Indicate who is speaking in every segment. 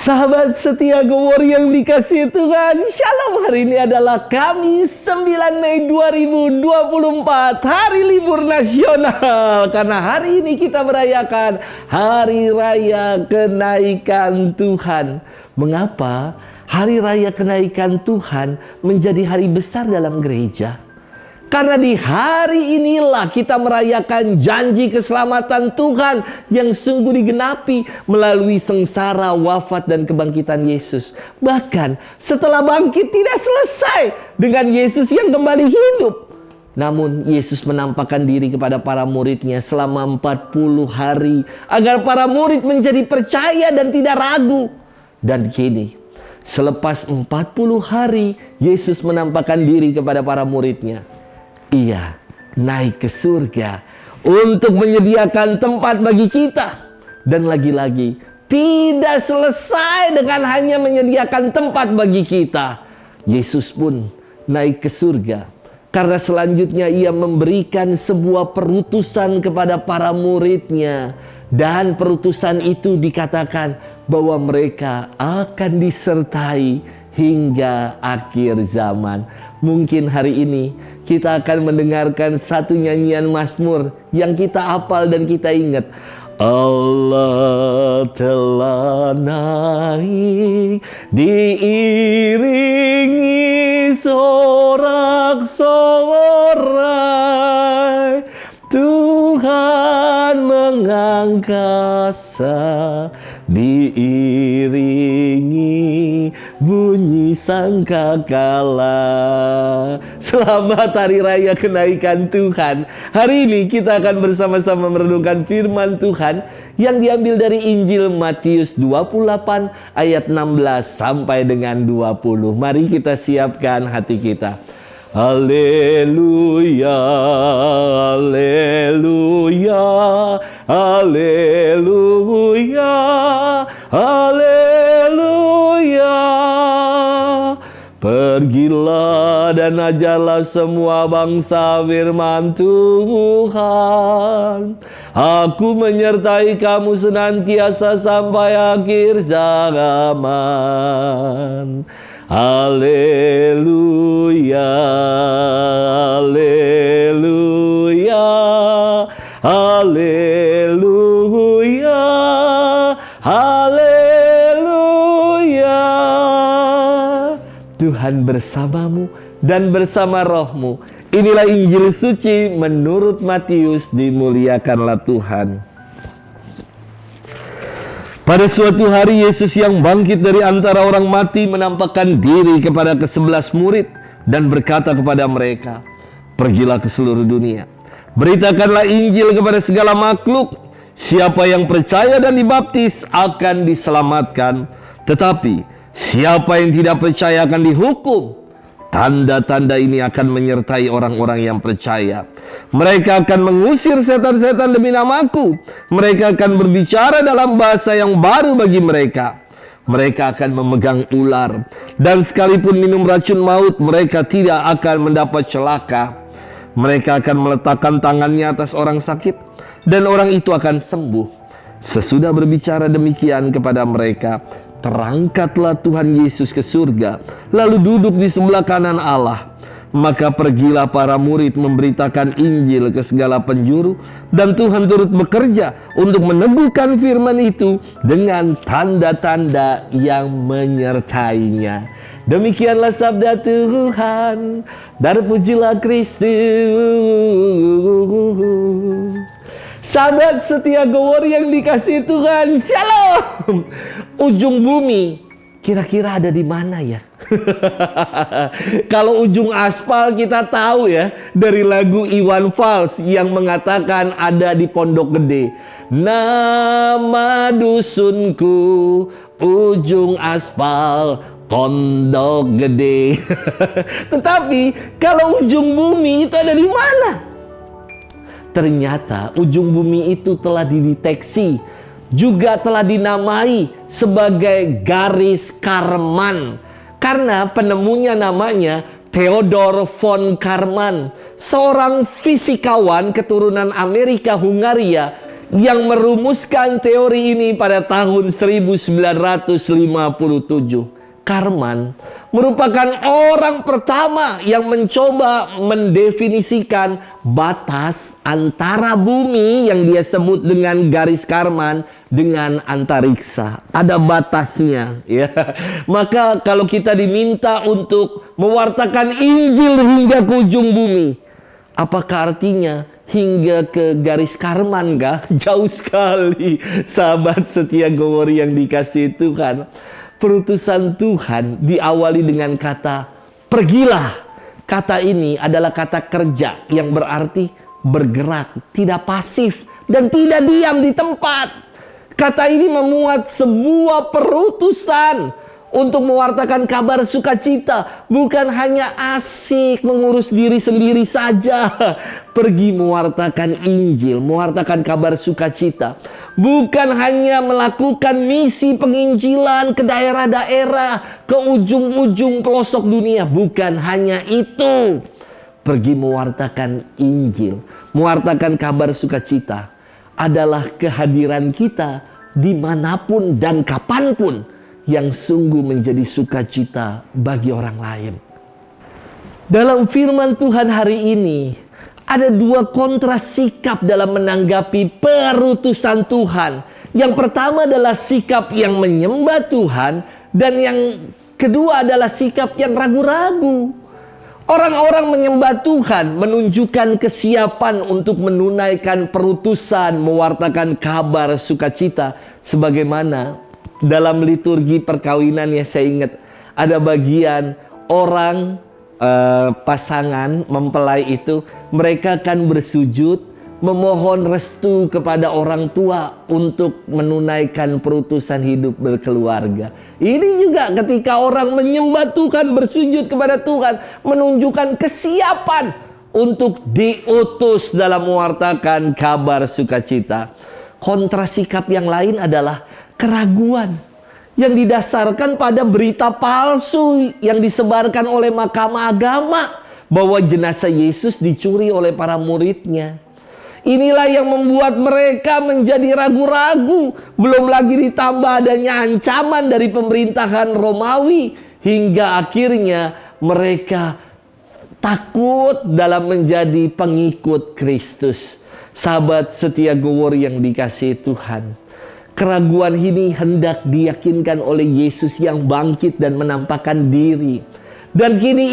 Speaker 1: Sahabat setia Gowor yang dikasihi Tuhan, Shalom. Hari ini adalah Kamis 9 Mei 2024, hari libur nasional. Karena hari ini kita merayakan Hari Raya Kenaikan Tuhan. Mengapa Hari Raya Kenaikan Tuhan menjadi hari besar dalam gereja? Karena di hari inilah kita merayakan janji keselamatan Tuhan yang sungguh digenapi melalui sengsara, wafat, dan kebangkitan Yesus. Bahkan setelah bangkit tidak selesai dengan Yesus yang kembali hidup. Namun Yesus menampakkan diri kepada para muridnya selama 40 hari agar para murid menjadi percaya dan tidak ragu. Dan kini, selepas 40 hari Yesus menampakkan diri kepada para muridnya. Ia naik ke surga untuk menyediakan tempat bagi kita. Dan lagi-lagi tidak selesai dengan hanya menyediakan tempat bagi kita. Yesus pun naik ke surga karena selanjutnya ia memberikan sebuah perutusan kepada para muridnya. Dan perutusan itu dikatakan bahwa mereka akan disertai hingga akhir zaman. Mungkin hari ini kita akan mendengarkan satu nyanyian mazmur yang kita hafal dan kita ingat. Allah telah naik diiringi sorak-sorai, Tuhan mengangkasa diiringi bunyi sangkakala. Selamat Hari Raya Kenaikan Tuhan. Hari ini kita akan bersama-sama merenungkan firman Tuhan yang diambil dari Injil Matius 28 ayat 16 sampai dengan 20. Mari kita siapkan hati kita. Haleluya, haleluya, haleluya, haleluya. Pergilah dan ajarlah semua bangsa firman Tuhan. Aku menyertai kamu senantiasa sampai akhir zaman. Haleluya, haleluya, haleluya, haleluya. Tuhan bersamamu dan bersama rohmu. Inilah Injil suci menurut Matius. Dimuliakanlah Tuhan. Pada suatu hari Yesus yang bangkit dari antara orang mati menampakkan diri kepada ke-11 murid dan berkata kepada mereka, "Pergilah ke seluruh dunia, beritakanlah Injil kepada segala makhluk. Siapa yang percaya dan dibaptis akan diselamatkan, tetapi siapa yang tidak percaya akan dihukum. Tanda-tanda ini akan menyertai orang-orang yang percaya. Mereka akan mengusir setan-setan demi namaku. Mereka akan berbicara dalam bahasa yang baru bagi mereka. Mereka akan memegang ular. Dan sekalipun minum racun maut, mereka tidak akan mendapat celaka. Mereka akan meletakkan tangannya atas orang sakit, dan orang itu akan sembuh." Sesudah berbicara demikian kepada mereka, terangkatlah Tuhan Yesus ke surga, lalu duduk di sebelah kanan Allah. Maka pergilah para murid memberitakan Injil ke segala penjuru, dan Tuhan turut bekerja untuk meneguhkan firman itu dengan tanda-tanda yang menyertainya. Demikianlah sabda Tuhan. Terpujilah Kristus. Sahabat setia Gowor yang dikasihi Tuhan, Shalom. Ujung bumi kira-kira ada di mana ya? Kalau ujung aspal kita tahu ya, dari lagu Iwan Fals yang mengatakan ada di Pondok Gede. Nama dusunku ujung aspal Pondok Gede. Tetapi kalau ujung bumi itu ada di mana? Ternyata ujung bumi itu telah dideteksi, juga telah dinamai sebagai garis Karman. Karena penemunya namanya Theodor von Karman, seorang fisikawan keturunan Amerika Hungaria yang merumuskan teori ini pada tahun 1957. Karman merupakan orang pertama yang mencoba mendefinisikan batas antara bumi yang dia sebut dengan garis Karman dengan antariksa. Ada batasnya, ya. Maka kalau kita diminta untuk mewartakan Injil hingga ke ujung bumi, apakah artinya hingga ke garis Karman kah? Jauh sekali, sahabat setia Gowori yang dikasihi Tuhan. Perutusan Tuhan diawali dengan kata pergilah. Kata ini adalah kata kerja yang berarti bergerak, tidak pasif, dan tidak diam di tempat. Kata ini memuat sebuah perutusan untuk mewartakan kabar sukacita. Bukan hanya asik mengurus diri sendiri saja. Pergi mewartakan Injil, mewartakan kabar sukacita. Bukan hanya melakukan misi penginjilan ke daerah-daerah, ke ujung-ujung pelosok dunia. Bukan hanya itu. Pergi mewartakan Injil, mewartakan kabar sukacita adalah kehadiran kita dimanapun dan kapanpun yang sungguh menjadi sukacita bagi orang lain. Dalam firman Tuhan hari ini, ada dua kontras sikap dalam menanggapi perutusan Tuhan. Yang pertama adalah sikap yang menyembah Tuhan, dan yang kedua adalah sikap yang ragu-ragu. Orang-orang menyembah Tuhan menunjukkan kesiapan untuk menunaikan perutusan, mewartakan kabar sukacita. Sebagaimana dalam liturgi perkawinan, ya, saya ingat ada bagian orang pasangan mempelai itu, mereka akan bersujud memohon restu kepada orang tua untuk menunaikan perutusan hidup berkeluarga. Ini juga ketika orang menyembah Tuhan, bersujud kepada Tuhan, menunjukkan kesiapan untuk diutus dalam mewartakan kabar sukacita. Kontras sikap yang lain adalah keraguan yang didasarkan pada berita palsu yang disebarkan oleh mahkamah agama bahwa jenazah Yesus dicuri oleh para muridnya. Inilah yang membuat mereka menjadi ragu-ragu. Belum lagi ditambah adanya ancaman dari pemerintahan Romawi, hingga akhirnya mereka takut dalam menjadi pengikut Kristus. Sahabat setia Gowori yang dikasihi Tuhan, keraguan ini hendak diyakinkan oleh Yesus yang bangkit dan menampakkan diri. Dan kini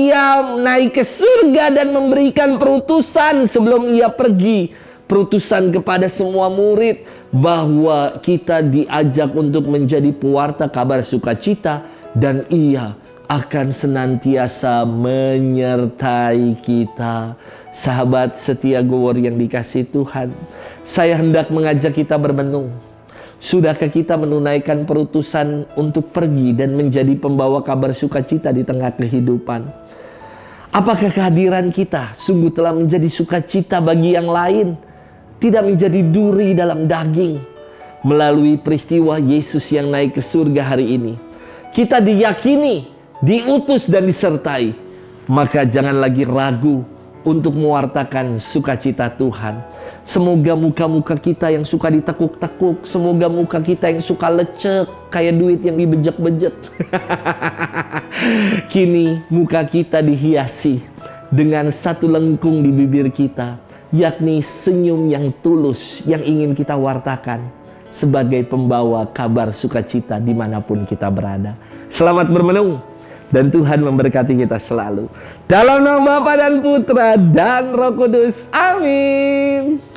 Speaker 1: ia naik ke surga dan memberikan perutusan sebelum ia pergi. Perutusan kepada semua murid bahwa kita diajak untuk menjadi pewarta kabar sukacita. Dan ia akan senantiasa menyertai kita. Sahabat setia Gowori yang dikasihi Tuhan, saya hendak mengajak kita bermenung. Sudahkah kita menunaikan perutusan untuk pergi dan menjadi pembawa kabar sukacita di tengah kehidupan? Apakah kehadiran kita sungguh telah menjadi sukacita bagi yang lain, tidak menjadi duri dalam daging? Melalui peristiwa Yesus yang naik ke surga hari ini, kita diyakini, diutus dan disertai. Maka jangan lagi ragu untuk mewartakan sukacita Tuhan. Semoga muka-muka kita yang suka ditekuk-tekuk, semoga muka kita yang suka lecek kayak duit yang dibejek-bejek, kini muka kita dihiasi dengan satu lengkung di bibir kita, yakni senyum yang tulus yang ingin kita wartakan sebagai pembawa kabar sukacita dimanapun kita berada. Selamat bermenung. Dan Tuhan memberkati kita selalu. Dalam nama Bapa dan Putra dan Roh Kudus. Amin.